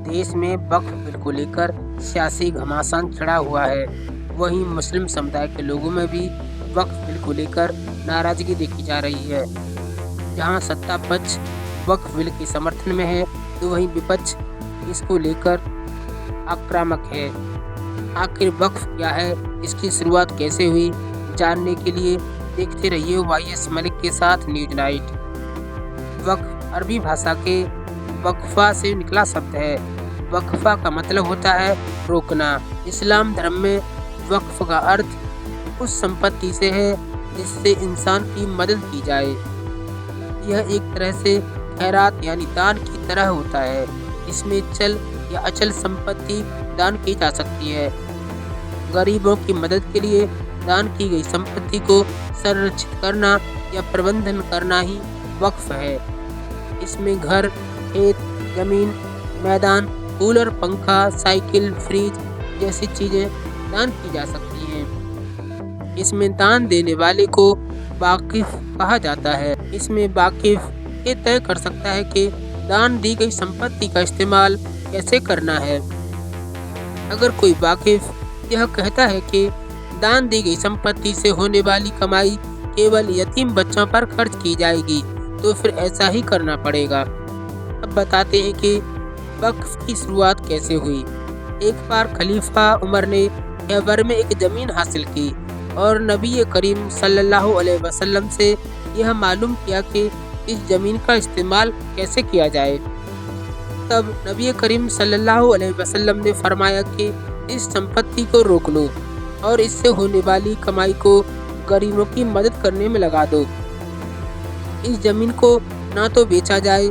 देश में वक्फ बिल को लेकर सियासी घमासान छिड़ा हुआ है। वहीं मुस्लिम समुदाय के लोगों में भी वक्फ बिल को लेकर नाराजगी देखी जा रही है। जहां सत्ता पक्ष वक्फ बिल के समर्थन में है तो वहीं विपक्ष इसको लेकर आक्रामक है। आखिर वक्फ क्या है, इसकी शुरुआत कैसे हुई, जानने के लिए देखते रहिए वाईएस मलिक के साथ न्यूज नाइट। वक्फ अरबी भाषा के वक्फा से निकला शब्द है। वक्फा का मतलब होता है रोकना। इस्लाम धर्म में वक्फ का अर्थ उस संपत्ति से है जिससे इंसान की मदद की जाए। यह एक तरह से खैरात यानी दान की तरह होता है। इसमें चल या अचल संपत्ति दान की जा सकती है। गरीबों की मदद के लिए दान की गई संपत्ति को संरक्षित करना या प्रबंधन करना ही वक्फ है। इसमें घर, खेत, जमीन, मैदान, कूलर, पंखा, साइकिल, फ्रिज जैसी चीजें दान की जा सकती हैं। इसमें दान देने वाले को वाकिफ कहा जाता है। इसमें वाकिफ ये तय कर सकता है कि दान दी गई संपत्ति का इस्तेमाल कैसे करना है। अगर कोई वाकिफ यह कहता है कि दान दी गई संपत्ति से होने वाली कमाई केवल यतीम बच्चों पर खर्च की जाएगी तो फिर ऐसा ही करना पड़ेगा। अब बताते हैं कि वक्फ की शुरुआत कैसे हुई। एक बार खलीफा उमर ने खैबर में एक जमीन हासिल की और नबी करीम सल्लल्लाहु अलैहि वसल्लम से यह मालूम किया कि इस जमीन का इस्तेमाल कैसे किया जाए। तब नबी करीम सल्लल्लाहु अलैहि वसल्लम ने फरमाया कि इस संपत्ति को रोक लो और इससे होने वाली कमाई को गरीबों की मदद करने में लगा दो। इस जमीन को ना तो बेचा जाए,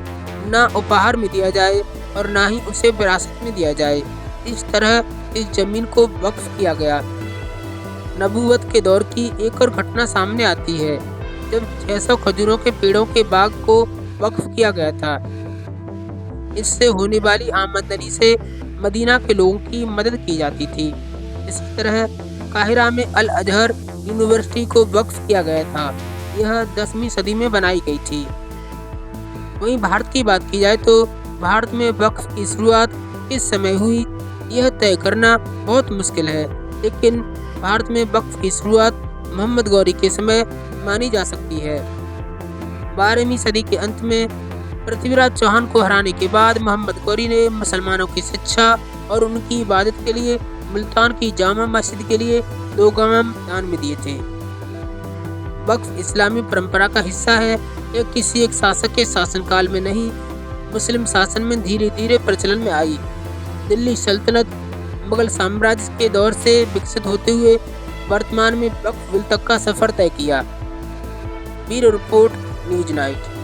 ना उपहार में दिया जाए और ना ही उसे विरासत में दिया जाए। इस तरह इस जमीन को वक्फ किया गया। नबूवत के दौर की एक और घटना सामने आती है जब 600 खजूरों के पेड़ों के बाग को वक्फ किया गया था। इससे होने वाली आमदनी से मदीना के लोगों की मदद की जाती थी। इसी तरह काहिरा में अल अजहर यूनिवर्सिटी को वक्फ किया गया था। यह 10वीं सदी में बनाई गई थी। वहीं भारत की बात की जाए तो भारत में वक्फ की शुरुआत किस समय हुई यह तय करना बहुत मुश्किल है, लेकिन भारत में वक्फ की शुरुआत मोहम्मद गौरी के समय मानी जा सकती है। 12वीं सदी के अंत में पृथ्वीराज चौहान को हराने के बाद मोहम्मद गौरी ने मुसलमानों की शिक्षा और उनकी इबादत के लिए मुल्तान की जामा मस्जिद के लिए 2 गम दान में दिए थे। वक्फ इस्लामी परंपरा का हिस्सा है। यह किसी एक शासक के शासनकाल में नहीं, मुस्लिम शासन में धीरे धीरे प्रचलन में आई। दिल्ली सल्तनत मुगल साम्राज्य के दौर से विकसित होते हुए वर्तमान में वक्फ बिल तक का सफर तय किया। Bureau report, news night.